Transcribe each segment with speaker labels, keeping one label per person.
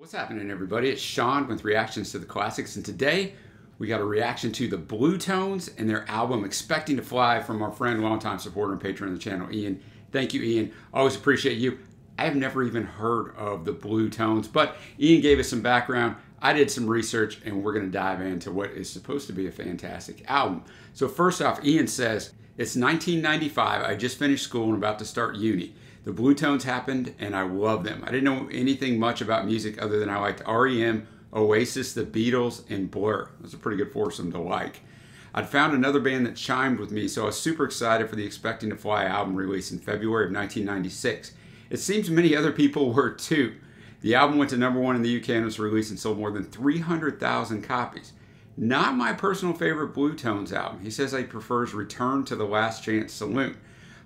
Speaker 1: What's happening, everybody? It's Sean with Reactions to the Classics, and today we got a reaction to the Bluetones and their album Expecting to Fly from our friend, longtime supporter and patron of the channel, Ian. Thank you, Ian. Always appreciate you. I have never even heard of the Bluetones, but Ian gave us some background. I did some research, and we're going to dive into what is supposed to be a fantastic album. So first off, Ian says, it's 1995. I just finished school and about to start uni. The Bluetones happened, and I love them. I didn't know anything much about music other than I liked REM, Oasis, the Beatles, and Blur. That's a pretty good foursome to like. I'd found another band that chimed with me, so I was super excited for the Expecting to Fly album release in February of 1996. It seems many other people were too. The album went to #1 in the UK and was released and sold more than 300,000 copies. Not my personal favorite Bluetones album. He says he prefers Return to the Last Chance Saloon,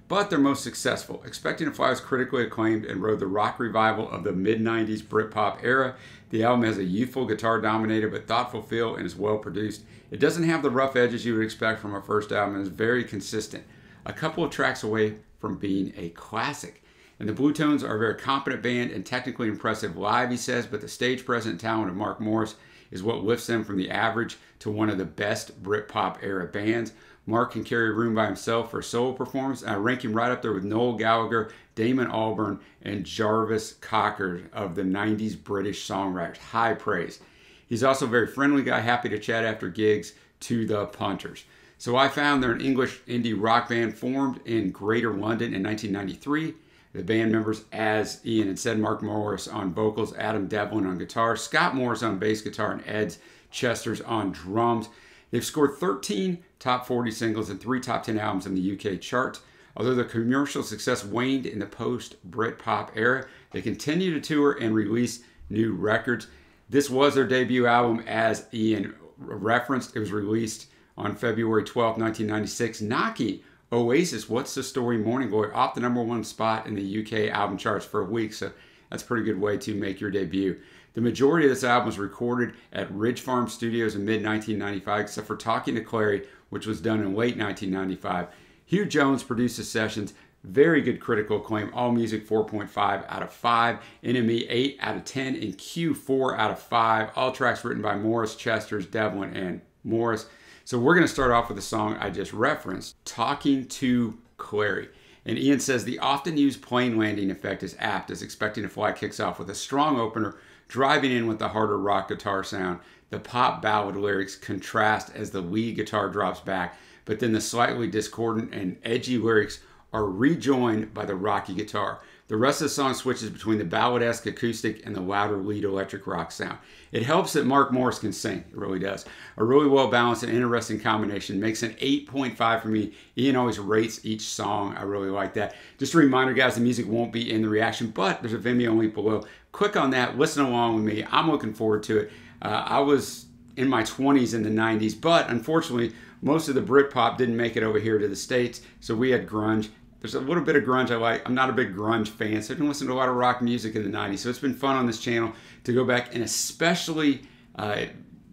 Speaker 1: but their most successful. Expecting to Fly was critically acclaimed and rode the rock revival of the mid-90s Britpop era. The album has a youthful, guitar-dominated but thoughtful feel and is well-produced. It doesn't have the rough edges you would expect from our first album and is very consistent. A couple of tracks away from being a classic. And the Bluetones are a very competent band and technically impressive live, he says, but the stage presence and talent of Mark Morris is what lifts them from the average to one of the best Britpop era bands. Mark can carry a room by himself for a solo performance, and I rank him right up there with Noel Gallagher, Damon Albarn, and Jarvis Cocker of the 90s British songwriters. High praise. He's also a very friendly guy, happy to chat after gigs to the punters. So I found they're an English indie rock band formed in Greater London in 1993. The band members, as Ian had said, Mark Morris on vocals, Adam Devlin on guitar, Scott Morris on bass guitar, and Ed Chesters on drums. They've scored 13 top 40 singles and 3 top 10 albums in the UK charts. Although their commercial success waned in the post-Britpop era, they continue to tour and release new records. This was their debut album, as Ian referenced. It was released on February 12, 1996, knocking Oasis, What's the Story, Morning Glory off the #1 spot in the UK album charts for a week. So that's a pretty good way to make your debut. The majority of this album was recorded at Ridge Farm Studios in mid-1995, except for Talking to Clary, which was done in late 1995. Hugh Jones produced the sessions. Very good critical acclaim. AllMusic 4.5 out of 5. NME 8 out of 10. And Q 4 out of 5. All tracks written by Morris, Chesters, Devlin, and Morris. So we're going to start off with the song I just referenced, Talking to Clary. And Ian says the often used plane landing effect is apt as Expecting to Fly kicks off with a strong opener, driving in with the harder rock guitar sound. The pop ballad lyrics contrast as the lead guitar drops back, but then the slightly discordant and edgy lyrics are rejoined by the rocky guitar. The rest of the song switches between the ballad-esque acoustic and the louder lead electric rock sound. It helps that Mark Morris can sing. It really does. A really well-balanced and interesting combination. Makes an 8.5 for me. Ian always rates each song. I really like that. Just a reminder, guys, the music won't be in the reaction, but there's a Vimeo link below. Click on that. Listen along with me. I'm looking forward to it. I was in my 20s in the 90s, but unfortunately, most of the Britpop didn't make it over here to the States, so we had grunge. There's a little bit of grunge I like. I'm not a big grunge fan, so I didn't listen to a lot of rock music in the 90s. So it's been fun on this channel to go back and especially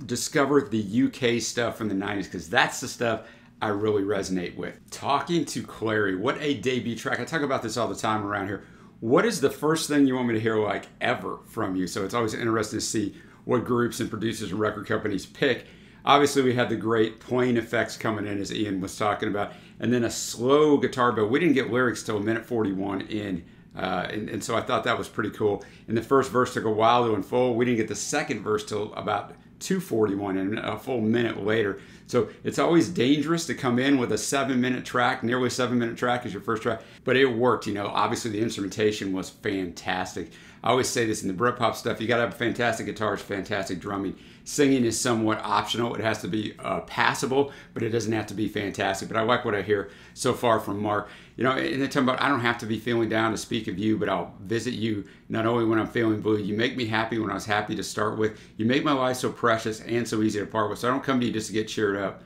Speaker 1: discover the UK stuff from the 90s, because that's the stuff I really resonate with. Talking to Clary, what a debut track. I talk about this all the time around here. What is the first thing you want me to hear, like, ever from you? So it's always interesting to see what groups and producers and record companies pick. Obviously, we had the great plane effects coming in, as Ian was talking about, and then a slow guitar build. We didn't get lyrics till 1:41 in, and so I thought that was pretty cool. And the first verse took a while to unfold. We didn't get the second verse till about 2:41, and a full minute later. So it's always dangerous to come in with a 7-minute track, nearly 7-minute track as your first track, but it worked. You know, obviously the instrumentation was fantastic. I always say this in the Britpop stuff, you gotta have fantastic guitars, fantastic drumming. Singing is somewhat optional. It has to be passable, but it doesn't have to be fantastic. But I like what I hear so far from Mark. You know, and they're talking about, I don't have to be feeling down to speak of you, but I'll visit you not only when I'm feeling blue. You make me happy when I was happy to start with. You make my life so precious and so easy to part with. So I don't come to you just to get cheered up.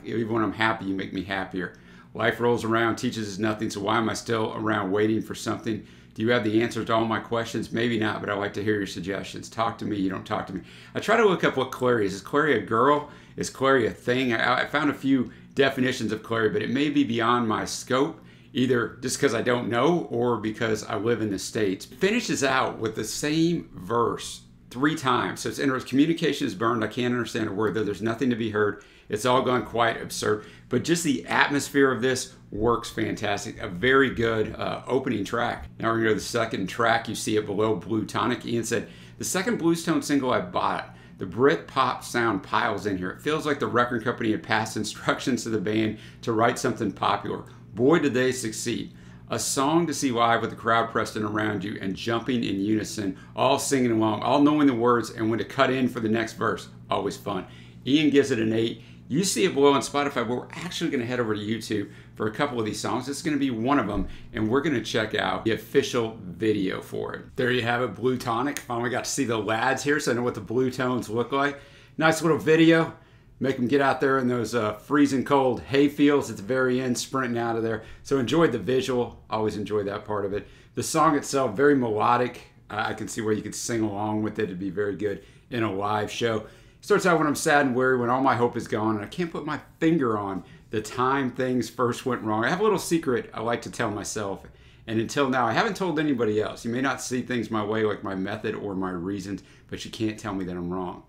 Speaker 1: Even when I'm happy, you make me happier. Life rolls around, teaches us nothing, so why am I still around waiting for something? Do you have the answers to all my questions? Maybe not, but I like to hear your suggestions. Talk to me, you don't talk to me. I try to look up what Clary is. Is Clary a girl? Is Clary a thing? I found a few definitions of Clary, but it may be beyond my scope, either just because I don't know or because I live in the States. Finishes out with the same verse 3 times. So it's interesting. Communication is burned. I can't understand a word, though. There's nothing to be heard. It's all gone quite absurd. But just the atmosphere of this works fantastic. A very good opening track. Now we're going to go to the second track. You see it below Bluetonic. Ian said, the second Bluestone single I bought. The Brit pop sound piles in here. It feels like the record company had passed instructions to the band to write something popular. Boy, did they succeed. A song to see live with the crowd pressed in around you and jumping in unison, all singing along, all knowing the words and when to cut in for the next verse. Always fun. Ian gives it an 8. You see it below on Spotify, but we're actually going to head over to YouTube for a couple of these songs. This is going to be one of them, and we're going to check out the official video for it. There you have it, Bluetonic. Finally got to see the lads here, so I know what the Bluetones look like. Nice little video. Make them get out there in those freezing cold hay fields at the very end, sprinting out of there. So enjoyed the visual. Always enjoyed that part of it. The song itself, very melodic. I can see where you could sing along with it. It'd be very good in a live show. Starts out when I'm sad and weary, when all my hope is gone, and I can't put my finger on the time things first went wrong. I have a little secret I like to tell myself, and until now, I haven't told anybody else. You may not see things my way, like my method or my reasons, but you can't tell me that I'm wrong.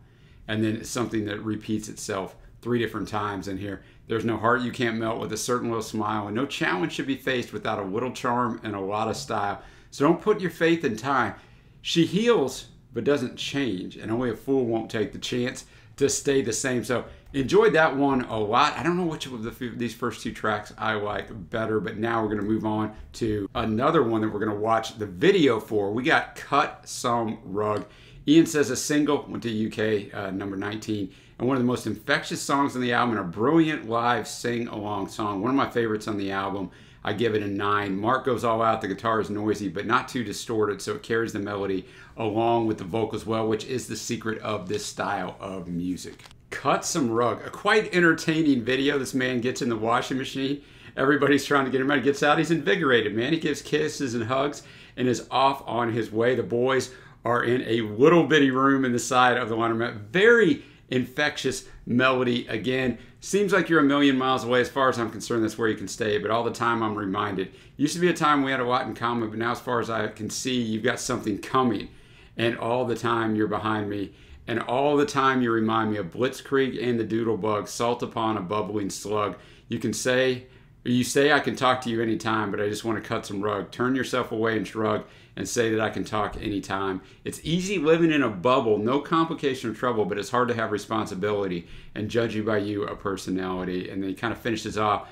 Speaker 1: And then it's something that repeats itself 3 different times in here. There's no heart you can't melt with a certain little smile, and no challenge should be faced without a little charm and a lot of style. So don't put your faith in time. She heals, but doesn't change, and only a fool won't take the chance to stay the same. So enjoyed that one a lot. I don't know which of these first 2 tracks I like better, but now we're going to move on to another one that we're going to watch the video for. We got Cut Some Rug. Ian says a single, went to UK number 19, and one of the most infectious songs on the album, and a brilliant live sing-along song. One of my favorites on the album. I give it a 9. Mark goes all out. The guitar is noisy, but not too distorted, so it carries the melody along with the vocals well, which is the secret of this style of music. Cut Some Rug, a quite entertaining video. This man gets in the washing machine. Everybody's trying to get him out. He gets out. He's invigorated, man. He gives kisses and hugs and is off on his way. The boys are in a little bitty room in the side of the laundromat. Very infectious melody. Again, seems like you're a million miles away. As far as I'm concerned, that's where you can stay, but all the time I'm reminded. Used to be a time we had a lot in common, but now as far as I can see, you've got something coming, and all the time you're behind me, and all the time you remind me of Blitzkrieg and the Doodlebug, salt upon a bubbling slug. You say I can talk to you anytime, but I just want to cut some rug. Turn yourself away and shrug and say that I can talk anytime. It's easy living in a bubble, no complication or trouble, but it's hard to have responsibility and judge you by you a personality. And then he kind of finishes off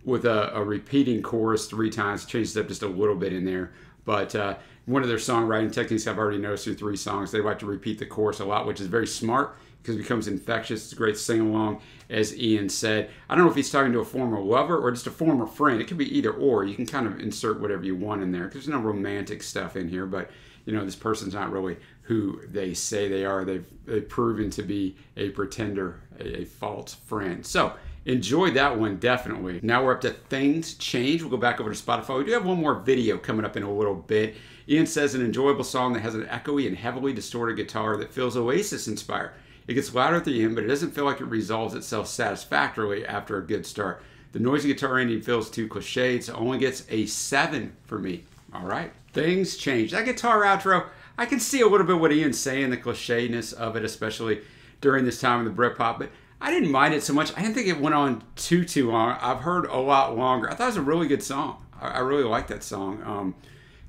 Speaker 1: with a repeating chorus 3 times, changes up just a little bit in there. But one of their songwriting techniques I've already noticed through 3 songs, they like to repeat the chorus a lot, which is very smart because it becomes infectious. It's a great sing-along, as Ian said. I don't know if he's talking to a former lover or just a former friend. It could be either or. You can kind of insert whatever you want in there because there's no romantic stuff in here, but you know, this person's not really who they say they are. They've proven to be a pretender, a false friend. So enjoy that one, definitely. Now we're up to Things Change. We'll go back over to Spotify. We do have one more video coming up in a little bit. Ian says an enjoyable song that has an echoey and heavily distorted guitar that feels Oasis inspired. It gets louder at the end, but it doesn't feel like it resolves itself satisfactorily after a good start. The noisy guitar ending feels too cliched, so only gets a 7 for me. All right. Things Change. That guitar outro, I can see a little bit what Ian's saying, the clichédness of it, especially during this time in the Britpop, but I didn't mind it so much. I didn't think it went on too long. I've heard a lot longer. I thought it was a really good song. I really like that song.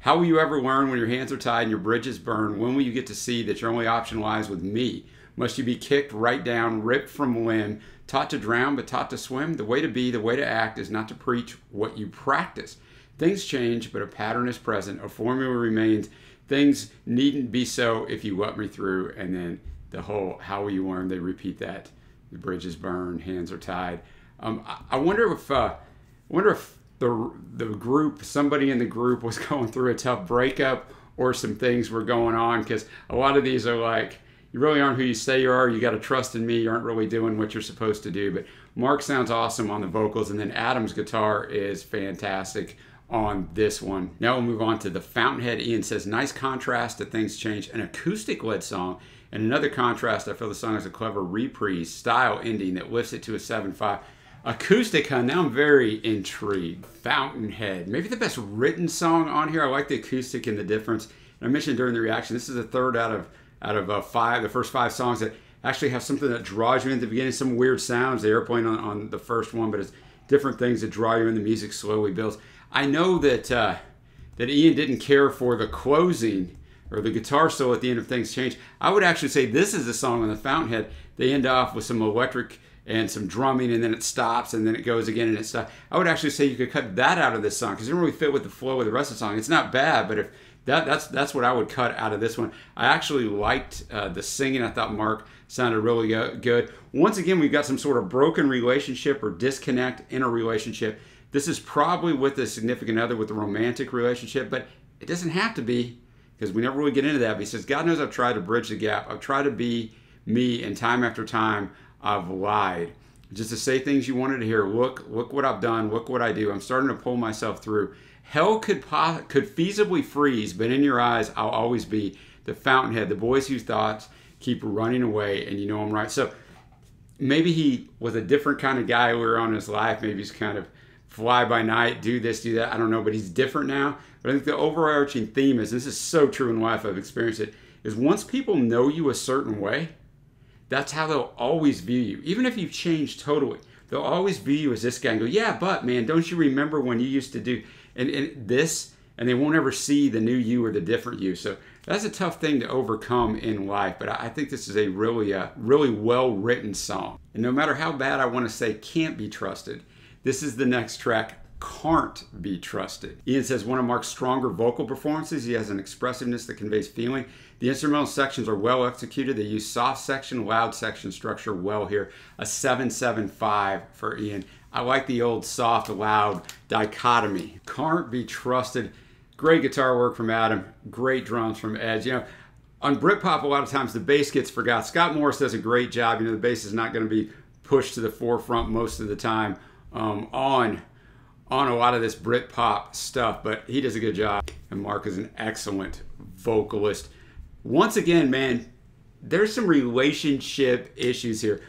Speaker 1: How will you ever learn when your hands are tied and your bridges burn? When will you get to see that your only option lies with me? Must you be kicked right down, ripped from limb, taught to drown but taught to swim? The way to be, the way to act is not to preach what you practice. Things change, but a pattern is present. A formula remains. Things needn't be so if you let me through. And then the whole how will you learn, they repeat that. The bridges burn, hands are tied. I wonder if the group, somebody in the group was going through a tough breakup or some things were going on, because a lot of these are like, you really aren't who you say you are. You got to trust in me. You aren't really doing what you're supposed to do. But Mark sounds awesome on the vocals, and then Adam's guitar is fantastic on this one. Now we'll move on to the Fountainhead. Ian says, nice contrast to Things Change, an acoustic-led song. And another contrast, I feel the song is a clever reprise style ending that lifts it to a 7.5. Acoustic, huh? Now I'm very intrigued. Fountainhead, maybe the best written song on here. I like the acoustic and the difference. And I mentioned during the reaction, this is the third out of out of the first 5 songs that actually have something that draws you in at the beginning. Some weird sounds, the airplane on the first one, but it's different things that draw you in. The music slowly builds. I know that Ian didn't care for the closing or the guitar solo at the end of Things Change. I would actually say this is a song on the Fountainhead. They end off with some electric and some drumming, and then it stops, and then it goes again, and it stops. I would actually say you could cut that out of this song because it doesn't really fit with the flow of the rest of the song. It's not bad, but if that's what I would cut out of this one. I actually liked the singing. I thought Mark sounded really good. Once again, we've got some sort of broken relationship or disconnect in a relationship. This is probably with a significant other, with a romantic relationship, but it doesn't have to be, because we never really get into that. But he says, God knows I've tried to bridge the gap. I've tried to be me, and time after time, I've lied. Just to say things you wanted to hear. Look what I've done. Look what I do. I'm starting to pull myself through. Hell could feasibly freeze, but in your eyes, I'll always be the Fountainhead, the boys whose thoughts keep running away, and you know I'm right. So maybe he was a different kind of guy earlier on in his life. Maybe he's kind of fly by night, do this, do that. I don't know, but he's different now. But I think the overarching theme is, this is so true in life, I've experienced it, is once people know you a certain way, that's how they'll always view you. Even if you've changed totally, they'll always view you as this guy and go, yeah, but man, don't you remember when you used to do and this? And they won't ever see the new you or the different you. So that's a tough thing to overcome in life. But I think this is a really well-written song. And no matter how bad I want to say can't be trusted, this is the next track, Can't Be Trusted. Ian says one of Mark's stronger vocal performances. He has an expressiveness that conveys feeling. The instrumental sections are well executed. They use soft section, loud section structure well here. A 7.75 for Ian. I like the old soft, loud dichotomy. Can't Be Trusted. Great guitar work from Adam. Great drums from Ed. You know, on Britpop, a lot of times the bass gets forgot. Scott Morris does a great job. You know, the bass is not going to be pushed to the forefront most of the time on a lot of this Britpop stuff, but he does a good job. And Mark is an excellent vocalist. Once again, man, there's some relationship issues here.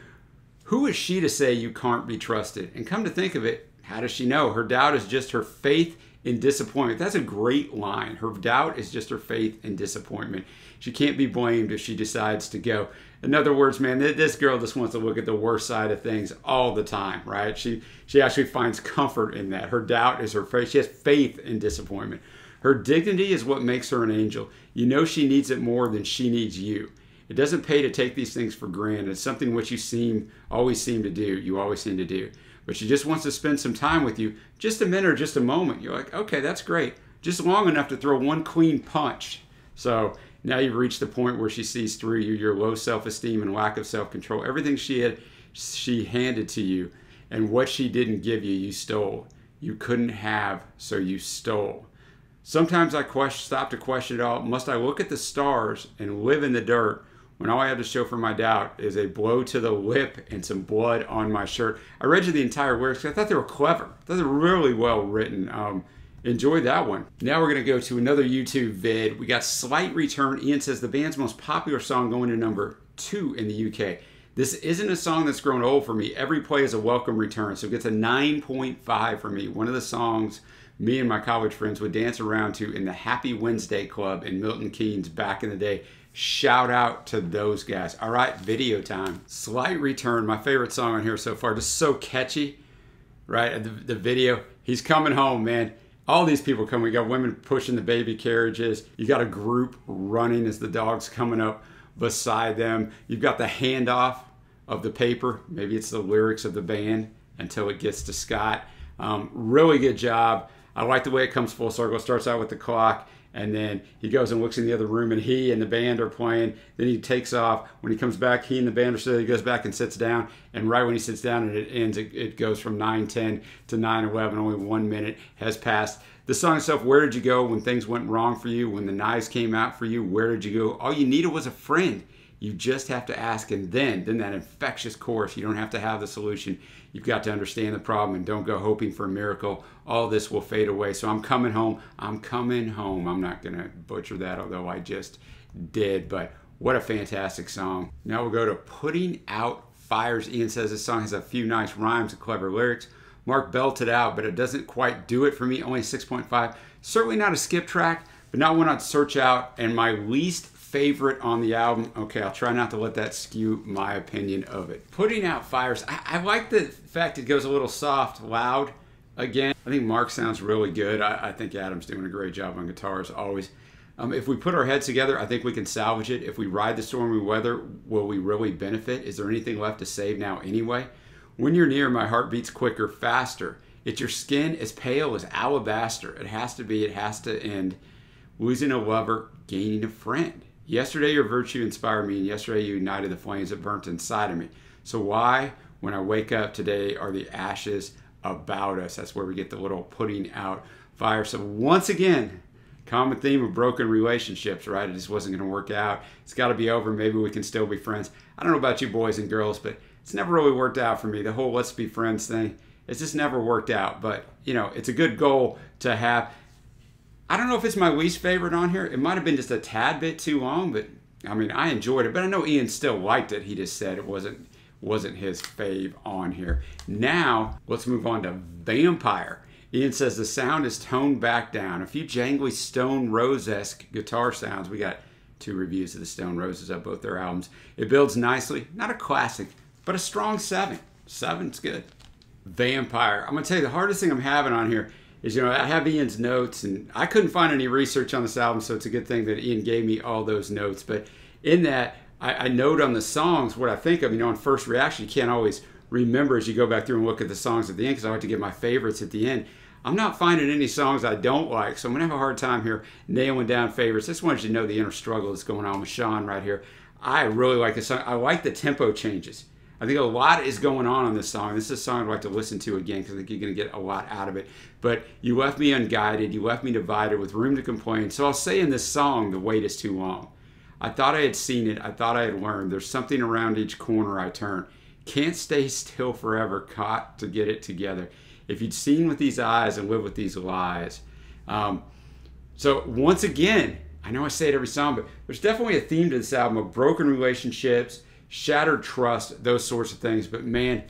Speaker 1: Who is she to say you can't be trusted? And come to think of it, how does she know? Her doubt is just her faith in disappointment. That's a great line. Her doubt is just her faith in disappointment. She can't be blamed if she decides to go. In other words, man, this girl just wants to look at the worst side of things all the time, right? She actually finds comfort in that. Her doubt is her faith. She has faith in disappointment. Her dignity is what makes her an angel. You know she needs it more than she needs you. It doesn't pay to take these things for granted. It's something which you always seem to do. You always seem to do. But she just wants to spend some time with you, just a minute or just a moment. You're like, okay, that's great. Just long enough to throw one clean punch. So now you've reached the point where she sees through you, your low self-esteem and lack of self-control. Everything she handed to you, and what she didn't give you, you stole. You couldn't have, so you stole. Sometimes I stop to question it all. Must I look at the stars and live in the dirt when all I have to show for my doubt is a blow to the lip and some blood on my shirt? I read you the entire lyrics. I thought they were clever. I thought they were really well written. Enjoyed that one. Now we're going to go to another YouTube vid. We got Slight Return. Ian says the band's most popular song going to number 2 in the UK. This isn't a song that's grown old for me. Every play is a welcome return. So it gets a 9.5 for me. One of the songs me and my college friends would dance around to in the Happy Wednesday Club in Milton Keynes back in the day. Shout out to those guys. All right, video time. Slight Return, my favorite song on here so far. Just so catchy, right? The video, he's coming home, man. All these people come. We got women pushing the baby carriages. You got a group running as the dog's coming up beside them. You've got the handoff of the paper. Maybe it's the lyrics of the band until it gets to Scott. Really good job. I like the way it comes full circle. It starts out with the clock, and then he goes and looks in the other room, and he and the band are playing. Then he takes off. When he comes back, he and the band are still. He goes back and sits down, and right when he sits down and it ends, it goes from 9:10 to 9:11. Only 1 minute has passed. The song itself, where did you go when things went wrong for you? When the knives came out for you, where did you go? All you needed was a friend. You just have to ask, and then that infectious chorus, you don't have to have the solution. You've got to understand the problem, and don't go hoping for a miracle. All this will fade away. So I'm coming home. I'm coming home. I'm not going to butcher that, although I just did. But what a fantastic song. Now we'll go to Putting Out Fires. Ian says this song has a few nice rhymes and clever lyrics. Mark belted out, but it doesn't quite do it for me. Only 6.5. Certainly not a skip track, but not one I'd search out. And my least favorite on the album. Okay, I'll try not to let that skew my opinion of it. Putting Out Fires, I like the fact it goes a little soft, loud again. I think Mark sounds really good. I think Adam's doing a great job on guitar as always. If we put our heads together, I think we can salvage it. If we ride the stormy weather, will we really benefit? Is there anything left to save now anyway? When you're near, my heart beats quicker, faster. It's your skin as pale as alabaster. It has to be, it has to end. Losing a lover, gaining a friend. Yesterday your virtue inspired me, and yesterday you ignited the flames that burnt inside of me. So why, when I wake up today, are the ashes about us? That's where we get the little putting out fire. So once again, common theme of broken relationships, right? It just wasn't going to work out. It's got to be over. Maybe we can still be friends. I don't know about you boys and girls, but it's never really worked out for me. The whole let's be friends thing, it's just never worked out. But, you know, it's a good goal to have. I don't know if it's my least favorite on here. It might have been just a tad bit too long, but, I mean, I enjoyed it. But I know Ian still liked it. He just said it wasn't his fave on here. Now, let's move on to Vampire. Ian says the sound is toned back down. A few jangly Stone Rose-esque guitar sounds. We got 2 reviews of the Stone Roses of both their albums. It builds nicely. Not a classic, but a strong 7. 7's good. Vampire. I'm going to tell you, the hardest thing I'm having on here is, you know, I have Ian's notes, and I couldn't find any research on this album, so it's a good thing that Ian gave me all those notes. But in that, I note on the songs what I think of. You know, on first reaction, you can't always remember as you go back through and look at the songs at the end, because I like to get my favorites at the end. I'm not finding any songs I don't like, so I'm going to have a hard time here nailing down favorites. I just wanted you to know the inner struggle that's going on with Sean right here. I really like this song. I like the tempo changes. I think a lot is going on this song. This is a song I'd like to listen to again, because I think you're going to get a lot out of it. But you left me unguided. You left me divided with room to complain. So I'll say in this song, the wait is too long. I thought I had seen it. I thought I had learned. There's something around each corner I turn. Can't stay still forever, caught to get it together. If you'd seen with these eyes and live with these lies. So once again, I know I say it every song, but there's definitely a theme to this album of broken relationships, shattered trust, those sorts of things. But man,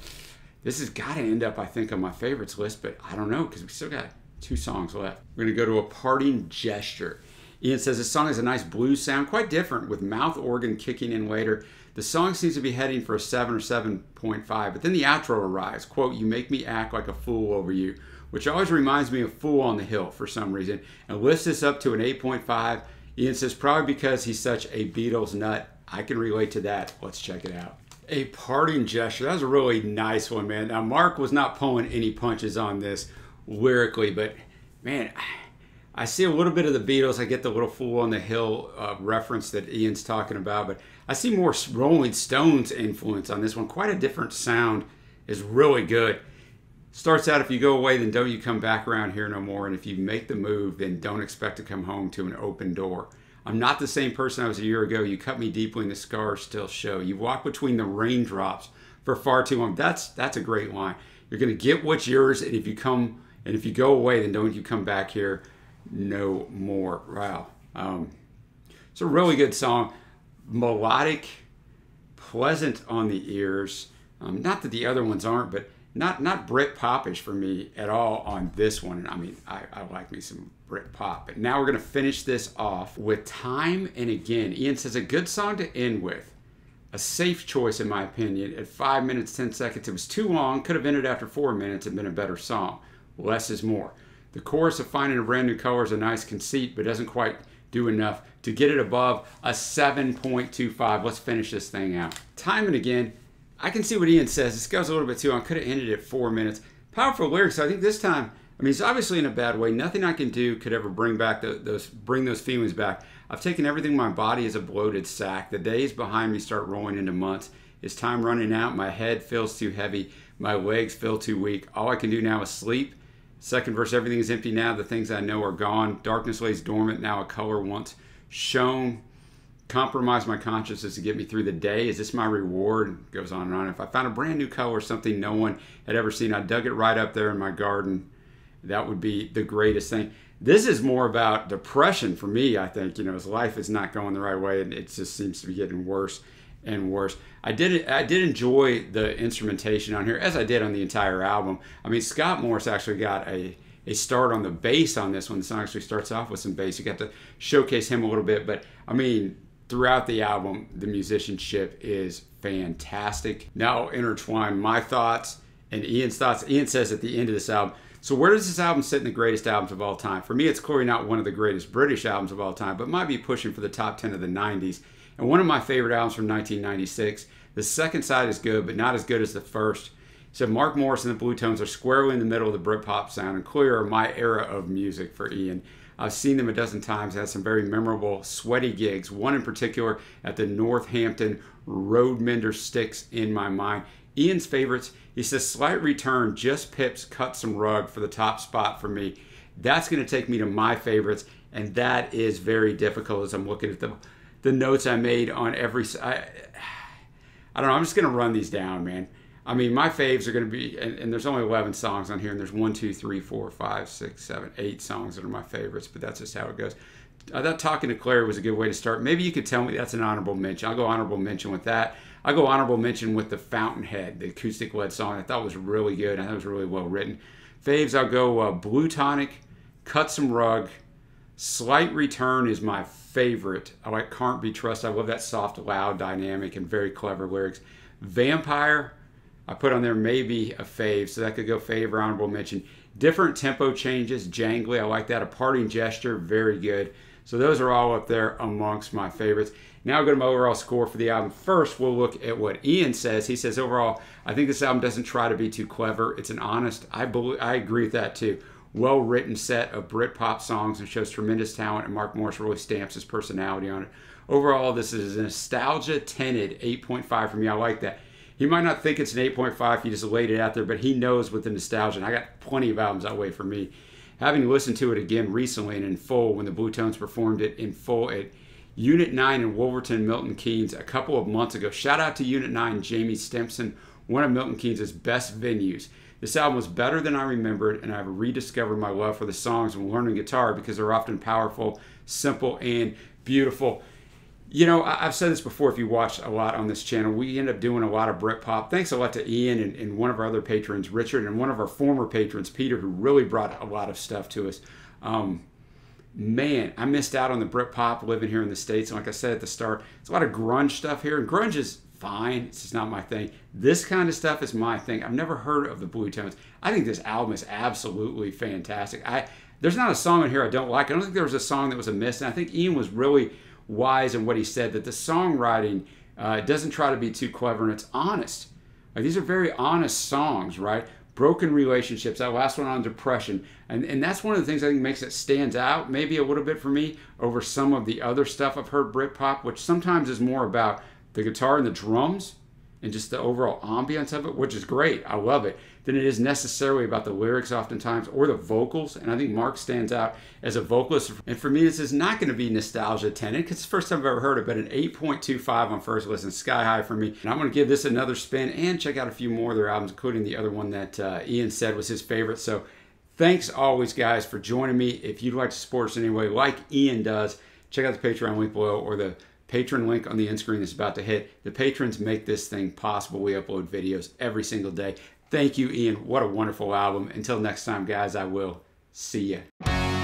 Speaker 1: this has got to end up, I think, on my favorites list, but I don't know, because we still got 2 songs left. We're going to go to A Parting Gesture. Ian says this song has a nice blues sound, quite different, with mouth organ kicking in later. The song seems to be heading for a 7 or 7.5, but then the outro arrives. Quote, you make me act like a fool over you, which always reminds me of Fool on the Hill for some reason, and lifts this up to an 8.5. Ian says probably because he's such a Beatles nut. I can relate to that. Let's check it out. A Parting Gesture. That was a really nice one, man. Now, Mark was not pulling any punches on this lyrically, but man, I see a little bit of the Beatles. I get the little Fool on the Hill reference that Ian's talking about, but I see more Rolling Stones influence on this one. Quite a different sound. Is really good. Starts out, if you go away, then don't you come back around here no more. And if you make the move, then don't expect to come home to an open door. I'm not the same person I was a year ago. You cut me deeply and the scars still show. You walk between the raindrops for far too long. That's a great line. You're going to get what's yours, and if you go away, then don't you come back here no more. Wow. It's a really good song. Melodic, pleasant on the ears. Not that the other ones aren't, but not Brit Popish for me at all on this one. I mean, I like me some Brit Pop. But now we're going to finish this off with Time and Again. Ian says a good song to end with. A safe choice, in my opinion. At 5 minutes, 10 seconds, it was too long. Could have ended after 4 minutes and been a better song. Less is more. The chorus of Finding a Brand New Color is a nice conceit, but doesn't quite do enough to get it above a 7.25. Let's finish this thing out. Time and Again. I can see what Ian says. This goes a little bit too long. Could have ended at 4 minutes. Powerful lyrics. I think this time, I mean, it's obviously in a bad way. Nothing I can do could ever bring back bring those feelings back. I've taken everything. My body is a bloated sack. The days behind me start rolling into months. Is time running out? My head feels too heavy. My legs feel too weak. All I can do now is sleep. Second verse, everything is empty now. The things I know are gone. Darkness lays dormant. Now a color once shone. Compromise my consciousness to get me through the day. Is this my reward? It goes on and on. If I found a brand new color, something no one had ever seen, I dug it right up there in my garden. That would be the greatest thing. This is more about depression for me, I think. You know, his life is not going the right way, and it just seems to be getting worse and worse. I did enjoy the instrumentation on here, as I did on the entire album. I mean, Scott Morris actually got a start on the bass on this one. The song actually starts off with some bass. You got to showcase him a little bit, but I mean, throughout the album, the musicianship is fantastic. Now I'll intertwine my thoughts and Ian's thoughts. Ian says at the end of this album, so where does this album sit in the greatest albums of all time? For me, it's clearly not one of the greatest British albums of all time, but might be pushing for the top 10 of the 90s. And one of my favorite albums from 1996. The second side is good, but not as good as the first. He said Mark Morris and the Bluetones are squarely in the middle of the Britpop sound and clearly are my era of music for Ian. I've seen them a dozen times, had some very memorable, sweaty gigs. One in particular at the Northampton Roadmender sticks in my mind. Ian's favorites, he says, Slight Return, Just Pips, Cut Some Rug for the top spot for me. That's going to take me to my favorites, and that is very difficult as I'm looking at the notes I made on every... I don't know, I'm just going to run these down, man. I mean, my faves are going to be, and there's only 11 songs on here, and there's 1, 2, 3, 4, 5, 6, 7, 8 songs that are my favorites, but that's just how it goes. I thought Talking to Claire was a good way to start. Maybe you could tell me that's an honorable mention. I'll go honorable mention with that. I'll go honorable mention with the Fountainhead, the acoustic-led song. I thought was really good. I thought it was really well written. Faves, I'll go Blue Tonic, Cut Some Rug, Slight Return is my favorite. I like Can't Be Trusted. I love that soft, loud dynamic and very clever lyrics. Vampire, I put on there maybe a fave, so that could go fave or honorable mention. Different tempo changes, jangly, I like that. A Parting Gesture, very good. So those are all up there amongst my favorites. Now I'll go to my overall score for the album. First, we'll look at what Ian says. He says, overall, I think this album doesn't try to be too clever. It's an honest, I agree with that too. Well-written set of Britpop songs and shows tremendous talent, and Mark Morris really stamps his personality on it. Overall, this is a nostalgia-tinted 8.5 for me. I like that. He might not think it's an 8.5 if he just laid it out there, but he knows with the nostalgia, and I got plenty of albums that way for me. Having listened to it again recently and in full when the Bluetones performed it in full at Unit 9 in Wolverton, Milton Keynes, a couple of months ago. Shout out to Unit 9, Jamie Stimpson, one of Milton Keynes' best venues. This album was better than I remembered, and I've rediscovered my love for the songs when learning guitar because they're often powerful, simple, and beautiful. You know, I've said this before if you watch a lot on this channel, we end up doing a lot of Britpop. Thanks a lot to Ian and one of our other patrons, Richard, and one of our former patrons, Peter, who really brought a lot of stuff to us. Man, I missed out on the Britpop living here in the States. And like I said at the start, it's a lot of grunge stuff here, and grunge is fine. It's just not my thing. This kind of stuff is my thing. I've never heard of the Bluetones. I think this album is absolutely fantastic. There's not a song in here I don't like. I don't think there was a song that was a miss. And I think Ian was really wise in what he said, that the songwriting doesn't try to be too clever, and it's honest. Like, these are very honest songs, right? Broken relationships, that last one on depression. And that's one of the things I think makes it stands out maybe a little bit for me over some of the other stuff I've heard Britpop, which sometimes is more about the guitar and the drums and just the overall ambience of it, which is great. I love it. Than it is necessarily about the lyrics oftentimes or the vocals. And I think Mark stands out as a vocalist. And for me, this is not going to be nostalgia tinted because it's the first time I've ever heard it, but an 8.25 on first listen, sky high for me. And I'm going to give this another spin and check out a few more of their albums, including the other one that Ian said was his favorite. So thanks always, guys, for joining me. If you'd like to support us anyway, like Ian does, check out the Patreon link below or the patron link on the end screen that's about to hit. The patrons make this thing possible. We upload videos every single day. Thank you, Ian. What a wonderful album. Until next time, guys, I will see you.